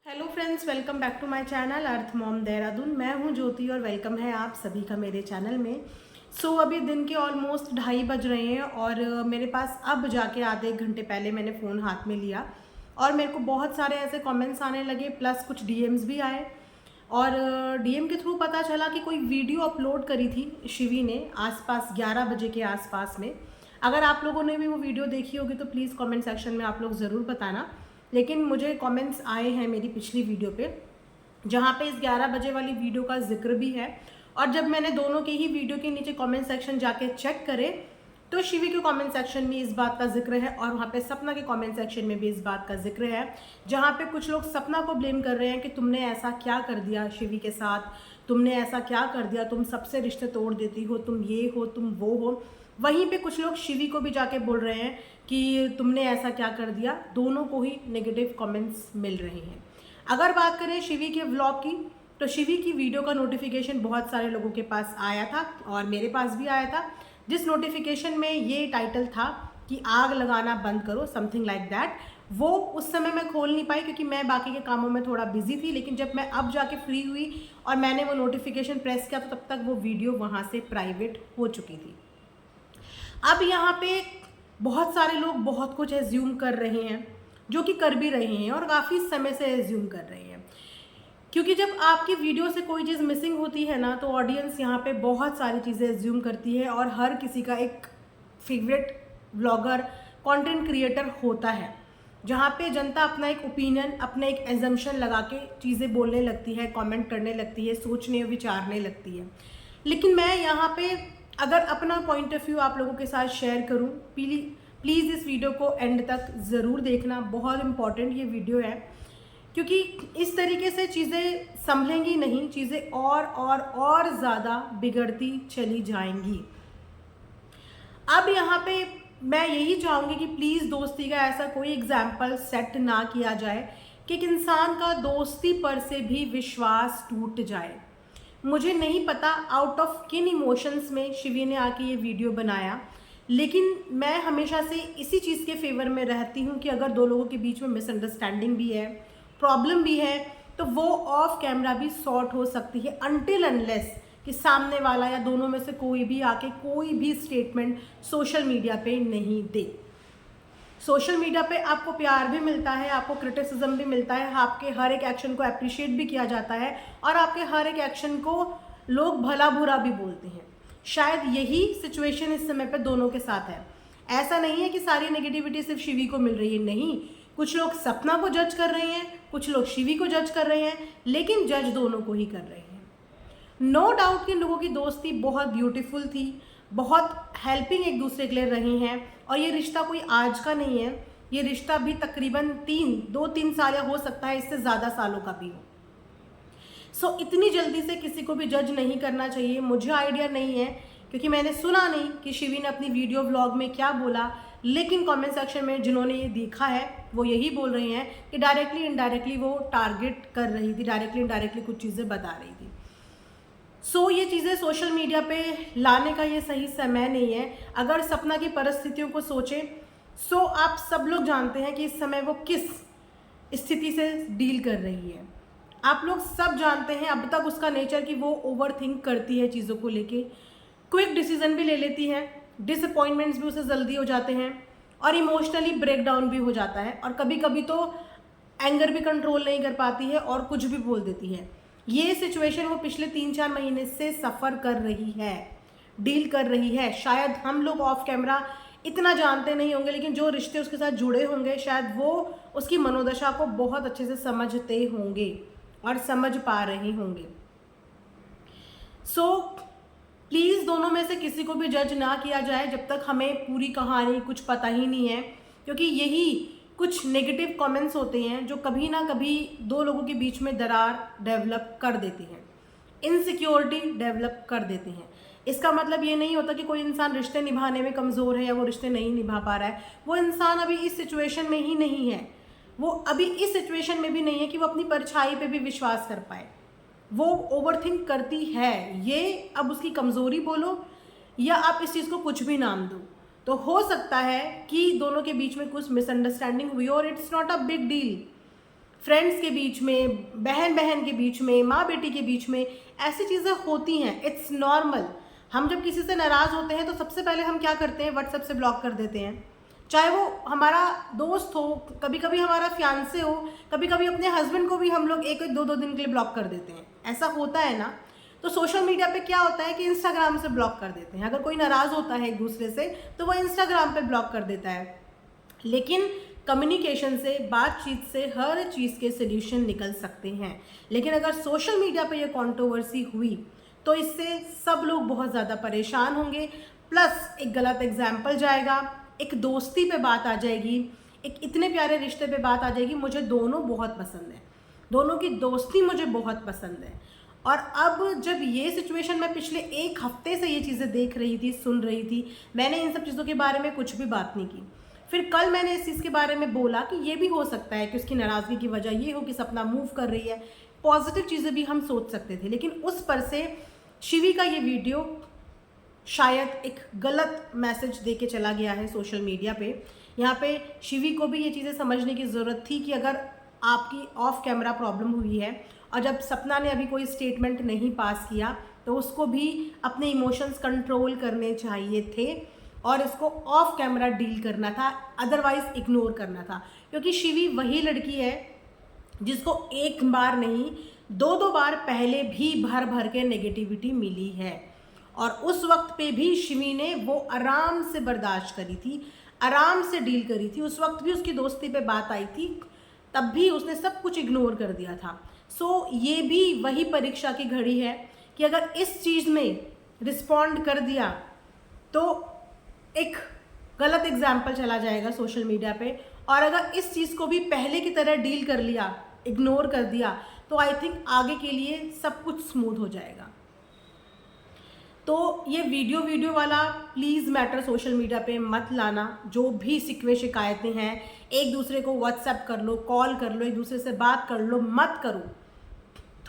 Hello friends, welcome back to my channel Earth Mom Dehradun. मैं हूं ज्योति और वेलकम है आप सभी का मेरे चैनल में। अभी दिन के ऑलमोस्ट 2:30 बज रहे हैं और मेरे पास अब जाके आधे एक घंटे पहले मैंने फ़ोन हाथ में लिया और मेरे को बहुत सारे ऐसे कमेंट्स आने लगे, प्लस कुछ डीएम्स भी आए। और डीएम के थ्रू पता चला कि कोई वीडियो अपलोड करी थी शिवी ने आसपास 11 बजे के आसपास में। अगर आप लोगों ने भी वो वीडियो देखी होगी तो प्लीज़ कमेंट सेक्शन में आप लोग ज़रूर बताना। लेकिन मुझे कमेंट्स आए हैं मेरी पिछली वीडियो पे, जहाँ पे इस 11 बजे वाली वीडियो का जिक्र भी है। और जब मैंने दोनों के ही वीडियो के नीचे कमेंट सेक्शन जाके चेक करे तो शिवी के कमेंट सेक्शन में इस बात का जिक्र है और वहाँ पे सपना के कमेंट सेक्शन में भी इस बात का जिक्र है, जहाँ पे कुछ लोग सपना को ब्लेम कर रहे हैं कि तुमने ऐसा क्या कर दिया शिवी के साथ, तुमने ऐसा क्या कर दिया, तुम सबसे रिश्ते तोड़ देती हो, तुम ये हो, तुम वो हो। वहीं पे कुछ लोग शिवी को भी जाके बोल रहे हैं कि तुमने ऐसा क्या कर दिया। दोनों को ही नेगेटिव कमेंट्स मिल रहे हैं। अगर बात करें शिवी के व्लॉग की, तो शिवी की वीडियो का नोटिफिकेशन बहुत सारे लोगों के पास आया था और मेरे पास भी आया था, जिस नोटिफिकेशन में ये टाइटल था कि आग लगाना बंद करो, समथिंग लाइक दैट। वो उस समय मैं खोल नहीं पाई क्योंकि मैं बाकी के कामों में थोड़ा बिजी थी, लेकिन जब मैं अब जाके फ्री हुई और मैंने वो नोटिफिकेशन प्रेस किया तो तब तक वो वीडियो वहाँ से प्राइवेट हो चुकी थी। अब यहाँ पे बहुत सारे लोग बहुत कुछ एज्यूम कर रहे हैं, जो कि कर भी रहे हैं और काफ़ी समय से एज्यूम कर रहे हैं, क्योंकि जब आपकी वीडियो से कोई चीज़ मिसिंग होती है ना तो ऑडियंस यहाँ पे बहुत सारी चीज़ें एज्यूम करती है और हर किसी का एक फेवरेट ब्लॉगर कंटेंट क्रिएटर होता है, जहाँ पे जनता अपना एक ओपिनियन, अपना एक एजम्पशन लगा के चीज़ें बोलने लगती है, कमेंट करने लगती है, सोचने विचारने लगती है। लेकिन मैं यहाँ पे अगर अपना पॉइंट ऑफ व्यू आप लोगों के साथ शेयर करूँ, प्लीज़ इस वीडियो को एंड तक ज़रूर देखना, बहुत इम्पॉर्टेंट ये वीडियो है, क्योंकि इस तरीके से चीज़ें संभलेंगी नहीं, चीज़ें और ज़्यादा बिगड़ती चली जाएंगी। अब यहाँ पे मैं यही चाहूँगी कि प्लीज़ दोस्ती का ऐसा कोई एग्जाम्पल सेट ना किया जाए कि एक इंसान का दोस्ती पर से भी विश्वास टूट जाए। मुझे नहीं पता आउट ऑफ किन इमोशंस में शिवी ने आके ये वीडियो बनाया, लेकिन मैं हमेशा से इसी चीज़ के फेवर में रहती हूँ कि अगर दो लोगों के बीच में मिसअंडरस्टैंडिंग भी है, प्रॉब्लम भी है, तो वो ऑफ कैमरा भी सॉर्ट हो सकती है, अनटिल अनलेस कि सामने वाला या दोनों में से कोई भी आके कोई भी स्टेटमेंट सोशल मीडिया पे नहीं दे। सोशल मीडिया पे आपको प्यार भी मिलता है, आपको क्रिटिसिज्म भी मिलता है, आपके हर एक एक्शन को अप्रिशिएट भी किया जाता है और आपके हर एक एक्शन को लोग भला बुरा भी बोलते हैं। शायद यही सिचुएशन इस समय पे दोनों के साथ है। ऐसा नहीं है कि सारी नेगेटिविटी सिर्फ शिवी को मिल रही है, नहीं। कुछ लोग सपना को जज कर रहे हैं, कुछ लोग शिवी को जज कर रहे हैं, लेकिन जज दोनों को ही कर रहे हैं। नो डाउट कि इन लोगों की दोस्ती बहुत ब्यूटीफुल थी, बहुत हेल्पिंग एक दूसरे के लिए रही हैं और ये रिश्ता कोई आज का नहीं है, ये रिश्ता भी तकरीबन 2-3 साल या हो सकता है इससे ज़्यादा सालों का भी हो। इतनी जल्दी से किसी को भी जज नहीं करना चाहिए। मुझे आइडिया नहीं है क्योंकि मैंने सुना नहीं कि शिवी ने अपनी वीडियो व्लॉग में क्या बोला, लेकिन कमेंट सेक्शन में जिन्होंने ये देखा है वो यही बोल रहे हैं कि डायरेक्टली इनडायरेक्टली वो टारगेट कर रही थी, डायरेक्टली इनडायरेक्टली कुछ चीज़ें बता रही थी। ये चीज़ें सोशल मीडिया पे लाने का ये सही समय नहीं है। अगर सपना की परिस्थितियों को सोचें, आप सब लोग जानते हैं कि इस समय वो किस स्थिति से डील कर रही है। आप लोग सब जानते हैं अब तक उसका नेचर कि वो ओवर थिंक करती है चीज़ों को लेके, क्विक डिसीजन भी ले लेती है, डिसअपॉइंटमेंट्स भी उसे जल्दी हो जाते हैं और इमोशनली ब्रेकडाउन भी हो जाता है और कभी कभी तो एंगर भी कंट्रोल नहीं कर पाती है और कुछ भी बोल देती है। ये सिचुएशन वो पिछले 3-4 महीने से सफ़र कर रही है, डील कर रही है। शायद हम लोग ऑफ कैमरा इतना जानते नहीं होंगे, लेकिन जो रिश्ते उसके साथ जुड़े होंगे शायद वो उसकी मनोदशा को बहुत अच्छे से समझते होंगे और समझ पा रहे होंगे। प्लीज़ दोनों में से किसी को भी जज ना किया जाए जब तक हमें पूरी कहानी कुछ पता ही नहीं है, क्योंकि यही कुछ नेगेटिव कमेंट्स होते हैं जो कभी ना कभी दो लोगों के बीच में दरार डेवलप कर देती हैं, इनसिक्योरिटी डेवलप कर देती हैं। इसका मतलब ये नहीं होता कि कोई इंसान रिश्ते निभाने में कमज़ोर है या वो रिश्ते नहीं निभा पा रहा है। वो इंसान अभी इस सिचुएशन में ही नहीं है, वो अभी इस सिचुएशन में भी नहीं है कि वो अपनी परछाई पे भी विश्वास कर पाए। वो ओवरथिंक करती है, ये अब उसकी कमज़ोरी बोलो या आप इस चीज़ को कुछ भी नाम दो, तो हो सकता है कि दोनों के बीच में कुछ मिसअंडरस्टैंडिंग हुई और it's not a big deal. Friends के बीच में, बहन बहन के बीच में, माँ बेटी के बीच में ऐसी चीज़ें होती हैं, इट्स नॉर्मल। हम जब किसी से नाराज़ होते हैं तो सबसे पहले हम क्या करते हैं, व्हाट्सएप से ब्लॉक कर देते हैं। चाहे वो हमारा दोस्त हो, कभी कभी हमारा फियांसे हो, कभी कभी अपने हस्बैंड को भी हम लोग एक एक दो दो दिन के लिए ब्लॉक कर देते हैं, ऐसा होता है ना। तो सोशल मीडिया पे क्या होता है कि इंस्टाग्राम से ब्लॉक कर देते हैं। अगर कोई नाराज़ होता है एक दूसरे से तो वो इंस्टाग्राम पे ब्लॉक कर देता है। लेकिन कम्युनिकेशन से, बातचीत से हर चीज़ के सल्यूशन निकल सकते हैं। लेकिन अगर सोशल मीडिया पे ये कंट्रोवर्सी हुई तो इससे सब लोग बहुत ज़्यादा परेशान होंगे, प्लस एक गलत एग्जाम्पल जाएगा, एक दोस्ती पे बात आ जाएगी, एक इतने प्यारे रिश्ते पे बात आ जाएगी। मुझे दोनों बहुत पसंद है, दोनों की दोस्ती मुझे बहुत पसंद है। और अब जब ये सिचुएशन, मैं पिछले एक हफ्ते से ये चीज़ें देख रही थी, सुन रही थी, मैंने इन सब चीज़ों के बारे में कुछ भी बात नहीं की। फिर कल मैंने इस चीज़ के बारे में बोला कि ये भी हो सकता है कि उसकी नाराज़गी की वजह ये हो कि सपना मूव कर रही है। पॉजिटिव चीज़ें भी हम सोच सकते थे, लेकिन उस पर से शिवी का ये वीडियो शायद एक गलत मैसेज दे के चला गया है सोशल मीडिया पे। यहाँ पे शिवी को भी ये चीज़ें समझने की ज़रूरत थी कि अगर आपकी ऑफ कैमरा प्रॉब्लम हुई है और जब सपना ने अभी कोई स्टेटमेंट नहीं पास किया तो उसको भी अपने इमोशंस कंट्रोल करने चाहिए थे और इसको ऑफ कैमरा डील करना था, अदरवाइज इग्नोर करना था। क्योंकि शिवी वही लड़की है जिसको एक बार नहीं, दो दो बार पहले भी भर भर के नेगेटिविटी मिली है और उस वक्त पे भी शिवी ने वो आराम से बर्दाश्त करी थी, आराम से डील करी थी। उस वक्त भी उसकी दोस्ती पे बात आई थी, तब भी उसने सब कुछ इग्नोर कर दिया था। सो ये भी वही परीक्षा की घड़ी है कि अगर इस चीज़ में रिस्पॉन्ड कर दिया तो एक गलत एग्जाम्पल चला जाएगा सोशल मीडिया पे, और अगर इस चीज़ को भी पहले की तरह डील कर लिया, इग्नोर कर दिया, तो आई थिंक आगे के लिए सब कुछ स्मूथ हो जाएगा। तो ये वीडियो वाला प्लीज़ मैटर सोशल मीडिया पे मत लाना। जो भी शिकवे शिकायतें हैं, एक दूसरे को व्हाट्सएप कर लो, कॉल कर लो, एक दूसरे से बात कर लो, मत करो।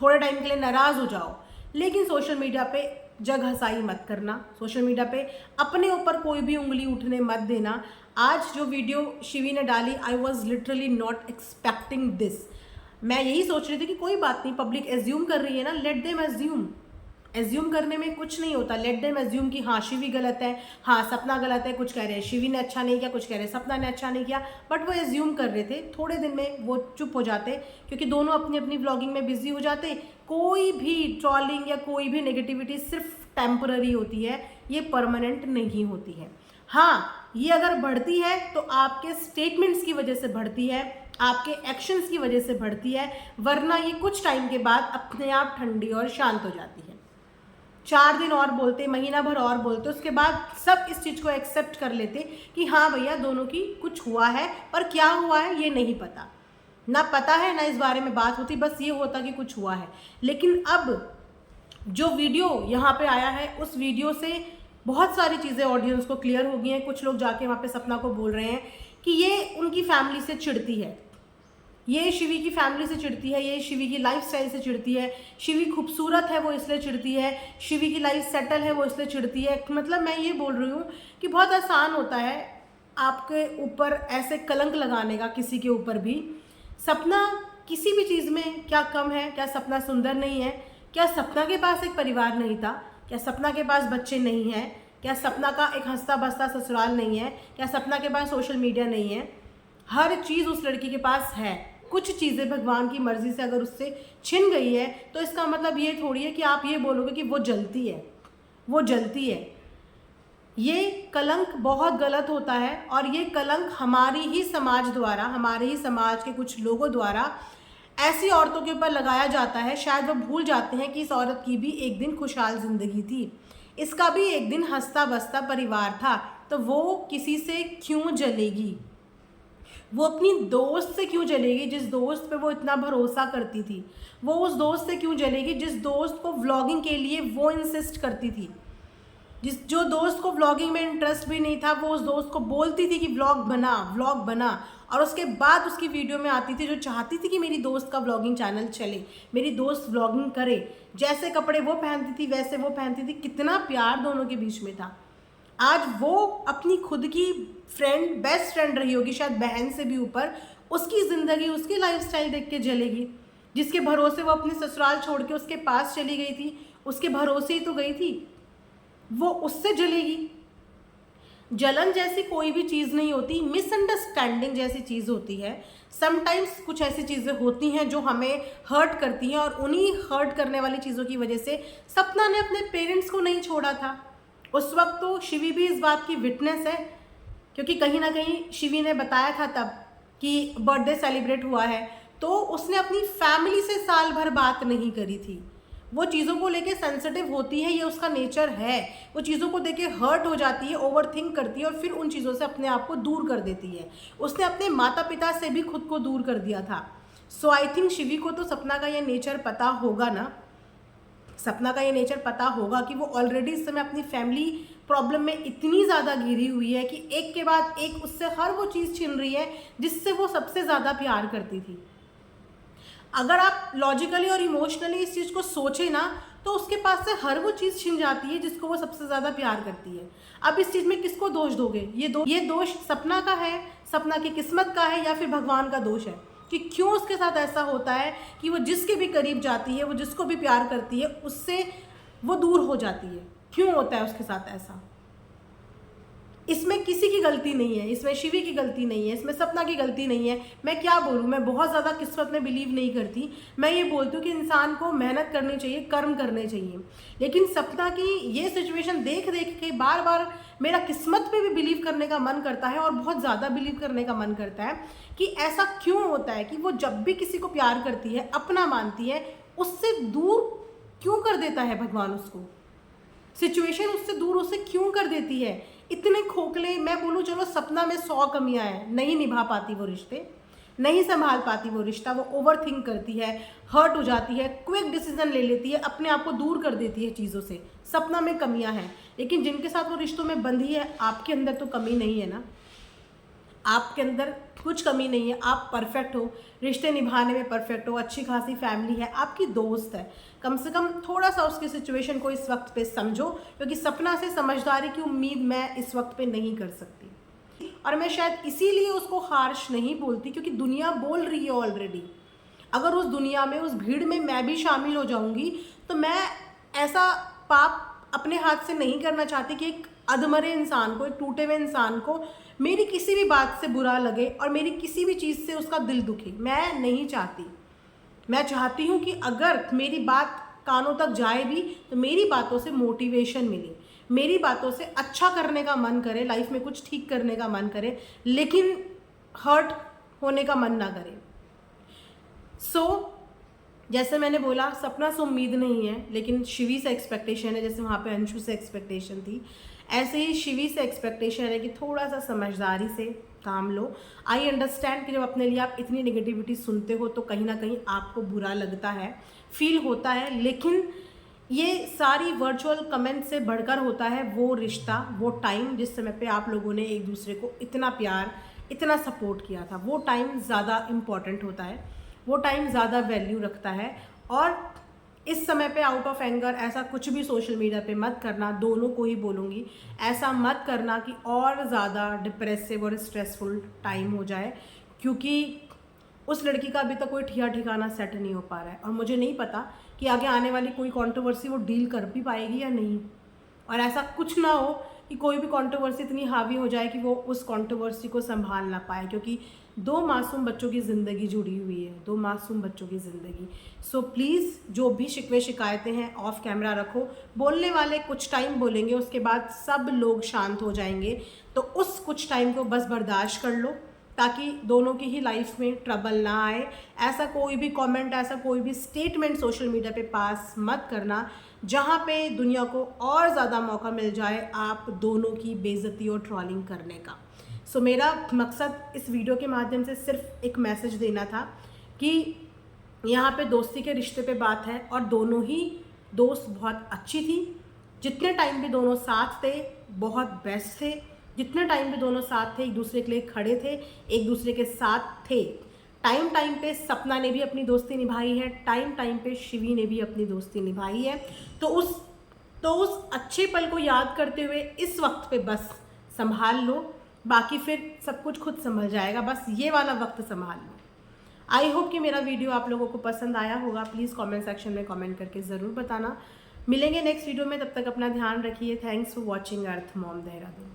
थोड़े टाइम के लिए नाराज़ हो जाओ, लेकिन सोशल मीडिया पे जग हंसाई मत करना। सोशल मीडिया पे अपने ऊपर कोई भी उंगली उठने मत देना। आज जो वीडियो शिवी ने डाली, I was literally not expecting this. मैं यही सोच रही थी कि कोई बात नहीं, पब्लिक एज्यूम कर रही है ना, लेट देम एज्यूम। एज्यूम करने में कुछ नहीं होता, लेट देम एज्यूम कि हाँ शिवी गलत है, हाँ सपना गलत है। कुछ कह रहे हैं शिवी ने अच्छा नहीं किया, कुछ कह रहे हैं सपना ने अच्छा नहीं किया, बट वो एज्यूम कर रहे थे। थोड़े दिन में वो चुप हो जाते क्योंकि दोनों अपनी अपनी व्लॉगिंग में बिजी हो जाते। कोई भी ट्रॉलिंग या कोई भी नेगेटिविटी सिर्फ टेम्पररी होती है, ये परमानेंट नहीं होती है। हाँ, ये अगर बढ़ती है तो आपके स्टेटमेंट्स की वजह से बढ़ती है, आपके एक्शंस की वजह से बढ़ती है, वरना ये कुछ टाइम के बाद अपने आप ठंडी और शांत हो जाती है। 4 दिन और बोलते, महीना भर और बोलते, उसके बाद सब इस चीज़ को एक्सेप्ट कर लेते कि हाँ भैया दोनों की कुछ हुआ है, पर क्या हुआ है ये नहीं पता, ना पता है ना इस बारे में बात होती, बस ये होता कि कुछ हुआ है। लेकिन अब जो वीडियो यहाँ पे आया है, उस वीडियो से बहुत सारी चीज़ें ऑडियंस को क्लियर हो गई हैं। कुछ लोग जाके वहाँ पे सपना को बोल रहे हैं कि ये उनकी फैमिली से चिढ़ती है, ये शिवी की फैमिली से चिढ़ती है, ये शिवी की लाइफस्टाइल से चिढ़ती है, शिवी खूबसूरत है वो इसलिए चिढ़ती है, शिवी की लाइफ सेटल है वो इसलिए चिढ़ती है। मतलब मैं ये बोल रही हूँ कि बहुत आसान होता है आपके ऊपर ऐसे कलंक लगाने का, किसी के ऊपर भी। सपना किसी भी चीज़ में क्या कम है? क्या सपना सुंदर नहीं है? क्या सपना के पास एक परिवार नहीं था? क्या सपना के पास बच्चे नहीं हैं? क्या सपना का एक हंसता बसता ससुराल नहीं है? क्या सपना के पास सोशल मीडिया नहीं है? हर चीज़ उस लड़की के पास है। कुछ चीज़ें भगवान की मर्जी से अगर उससे छिन गई है तो इसका मतलब ये थोड़ी है कि आप ये बोलोगे कि वो जलती है, वो जलती है। ये कलंक बहुत गलत होता है और ये कलंक हमारी ही समाज द्वारा, हमारे ही समाज के कुछ लोगों द्वारा ऐसी औरतों के ऊपर लगाया जाता है। शायद वो भूल जाते हैं कि इस औरत की भी एक दिन खुशहाल ज़िंदगी थी, इसका भी एक दिन हंसता बसता परिवार था, तो वो किसी से क्यों जलेगी? वो अपनी दोस्त से क्यों जलेगी जिस दोस्त पे वो इतना भरोसा करती थी? वो उस दोस्त से क्यों जलेगी जिस दोस्त को व्लॉगिंग के लिए वो इंसिस्ट करती थी? जो दोस्त को व्लॉगिंग में इंटरेस्ट भी नहीं था, वो उस दोस्त को बोलती थी कि व्लॉग बना, और उसके बाद उसकी वीडियो में आती थी जो चाहती थी कि मेरी दोस्त का व्लॉगिंग चैनल चले, मेरी दोस्त व्लॉगिंग करे, जैसे कपड़े वो पहनती थी वैसे वो पहनती थी। कितना प्यार दोनों के बीच में था। आज वो अपनी खुद की फ्रेंड, बेस्ट फ्रेंड रही होगी शायद बहन से भी ऊपर, उसकी ज़िंदगी, उसकी लाइफस्टाइल देख के जलेगी। जिसके भरोसे वो अपने ससुराल छोड़ के उसके पास चली गई थी, उसके भरोसे ही तो गई थी, वो उससे जलेगी। जलन जैसी कोई भी चीज़ नहीं होती, मिसअंडरस्टैंडिंग जैसी चीज़ होती है। समटाइम्स कुछ ऐसी चीज़ें होती हैं जो हमें हर्ट करती हैं, और उन्हीं हर्ट करने वाली चीज़ों की वजह से सपना ने अपने पेरेंट्स को नहीं छोड़ा था। उस वक्त तो शिवी भी इस बात की विटनेस है, क्योंकि कहीं ना कहीं शिवी ने बताया था तब कि बर्थडे सेलिब्रेट हुआ है, तो उसने अपनी फैमिली से साल भर बात नहीं करी थी। वो चीज़ों को लेके सेंसिटिव होती है, ये उसका नेचर है। वो चीज़ों को देख के हर्ट हो जाती है, ओवर थिंक करती है, और फिर उन चीज़ों से अपने आप को दूर कर देती है। उसने अपने माता पिता से भी खुद को दूर कर दिया था। सो आई थिंक शिवी को तो सपना का ये नेचर पता होगा ना, सपना का ये नेचर पता होगा कि वो ऑलरेडी इस समय अपनी फैमिली प्रॉब्लम में इतनी ज़्यादा घिरी हुई है कि एक के बाद एक उससे हर वो चीज़ छीन रही है जिससे वो सबसे ज़्यादा प्यार करती थी। अगर आप लॉजिकली और इमोशनली इस चीज़ को सोचें ना, तो उसके पास से हर वो चीज़ छिन जाती है जिसको वो सबसे ज़्यादा प्यार करती है। अब इस चीज़ में किसको दोष दोगे? ये दोष सपना का है, सपना की किस्मत का है, या फिर भगवान का दोष है कि क्यों उसके साथ ऐसा होता है कि वो जिसके भी करीब जाती है, वो जिसको भी प्यार करती है, उससे वो दूर हो जाती है। क्यों होता है उसके साथ ऐसा? इसमें किसी की गलती नहीं है, इसमें शिवी की गलती नहीं है, इसमें सपना की गलती नहीं है। मैं क्या बोलूँ, मैं बहुत ज़्यादा किस्मत में बिलीव नहीं करती। मैं ये बोलती हूँ कि इंसान को मेहनत करनी चाहिए, कर्म करने चाहिए। लेकिन सपना की ये सिचुएशन देख देख के बार बार मेरा किस्मत पे भी बिलीव करने का मन करता है, और बहुत ज़्यादा बिलीव करने का मन करता है कि ऐसा क्यों होता है कि वो जब भी किसी को प्यार करती है, अपना मानती है, उससे दूर क्यों कर देता है भगवान उसको। सिचुएशन उससे दूर उसे क्यों कर देती है? इतने खोखले, मैं बोलूँ चलो सपना में 100 कमियां हैं, नहीं निभा पाती वो रिश्ते, नहीं संभाल पाती वो रिश्ता, वो ओवर थिंक करती है, हर्ट हो जाती है, क्विक डिसीजन ले लेती है, अपने आप को दूर कर देती है चीज़ों से। सपना में कमियां हैं, लेकिन जिनके साथ वो रिश्तों में बंधी है, आपके अंदर तो कमी नहीं है ना। आपके अंदर कुछ कमी नहीं है, आप परफेक्ट हो, रिश्ते निभाने में परफेक्ट हो, अच्छी खासी फैमिली है, आपकी दोस्त है। कम से कम थोड़ा सा उसकी सिचुएशन को इस वक्त पे समझो, क्योंकि सपना से समझदारी की उम्मीद मैं इस वक्त पे नहीं कर सकती। और मैं शायद इसीलिए उसको हार्श नहीं बोलती, क्योंकि दुनिया बोल रही है ऑलरेडी। अगर उस दुनिया में, उस भीड़ में मैं भी शामिल हो जाऊंगी, तो मैं ऐसा पाप अपने हाथ से नहीं करना चाहती कि एक अधमरे इंसान को, एक टूटे हुए इंसान को मेरी किसी भी बात से बुरा लगे और मेरी किसी भी चीज़ से उसका दिल दुखे। मैं नहीं चाहती। मैं चाहती हूँ कि अगर मेरी बात कानों तक जाए भी, तो मेरी बातों से मोटिवेशन मिले, मेरी बातों से अच्छा करने का मन करे, लाइफ में कुछ ठीक करने का मन करे, लेकिन हर्ट होने का मन ना करे। जैसे मैंने बोला, सपना से उम्मीद नहीं है, लेकिन शिवी से एक्सपेक्टेशन है। जैसे वहाँ पे अंशु से एक्सपेक्टेशन थी, ऐसे ही शिवी से एक्सपेक्टेशन है कि थोड़ा सा समझदारी से काम लो। आई अंडरस्टैंड कि जब अपने लिए आप इतनी नेगेटिविटी सुनते हो तो कहीं ना कहीं आपको बुरा लगता है, फील होता है, लेकिन ये सारी वर्चुअल कमेंट से बढ़कर होता है वो रिश्ता, वो टाइम जिस समय पे आप लोगों ने एक दूसरे को इतना प्यार, इतना सपोर्ट किया था। वो टाइम ज़्यादा इम्पॉर्टेंट होता है, वो टाइम ज़्यादा वैल्यू रखता है। और इस समय पे आउट ऑफ एंगर ऐसा कुछ भी सोशल मीडिया पे मत करना, दोनों को ही बोलूँगी। ऐसा मत करना कि और ज़्यादा डिप्रेसिव और स्ट्रेसफुल टाइम हो जाए, क्योंकि उस लड़की का अभी तक कोई ठिकाना सेट नहीं हो पा रहा है, और मुझे नहीं पता कि आगे आने वाली कोई कंट्रोवर्सी वो डील कर भी पाएगी या नहीं। और ऐसा कुछ ना हो कि कोई भी कंट्रोवर्सी इतनी हावी हो जाए कि वो उस कंट्रोवर्सी को संभाल ना पाए, क्योंकि 2 मासूम बच्चों की ज़िंदगी जुड़ी हुई है, 2 मासूम बच्चों की ज़िंदगी। सो प्लीज़ जो भी शिकवे शिकायतें हैं ऑफ कैमरा रखो। बोलने वाले कुछ टाइम बोलेंगे, उसके बाद सब लोग शांत हो जाएंगे, तो उस कुछ टाइम को बस बर्दाश्त कर लो, ताकि दोनों की ही लाइफ में ट्रबल ना आए। ऐसा कोई भी कमेंट, ऐसा कोई भी स्टेटमेंट सोशल मीडिया पे पास मत करना जहाँ पे दुनिया को और ज़्यादा मौका मिल जाए आप दोनों की बेइज्जती और ट्रोलिंग करने का। सो मेरा मकसद इस वीडियो के माध्यम से सिर्फ एक मैसेज देना था कि यहाँ पे दोस्ती के रिश्ते पे बात है, और दोनों ही दोस्त बहुत अच्छी थी। जितने टाइम भी दोनों साथ थे बहुत बेस्ट थे, जितने टाइम भी दोनों साथ थे, एक दूसरे के लिए खड़े थे, एक दूसरे के साथ थे। टाइम पे सपना ने भी अपनी दोस्ती निभाई है, टाइम पे शिवी ने भी अपनी दोस्ती निभाई है। तो उस अच्छे पल को याद करते हुए इस वक्त पे बस संभाल लो, बाकी फिर सब कुछ खुद संभल जाएगा, बस ये वाला वक्त संभाल लो। आई होप कि मेरा वीडियो आप लोगों को पसंद आया होगा। प्लीज़ कमेंट सेक्शन में कमेंट करके ज़रूर बताना। मिलेंगे नेक्स्ट वीडियो में, तब तक अपना ध्यान रखिए। Thanks for watching earth Mom Dehradun.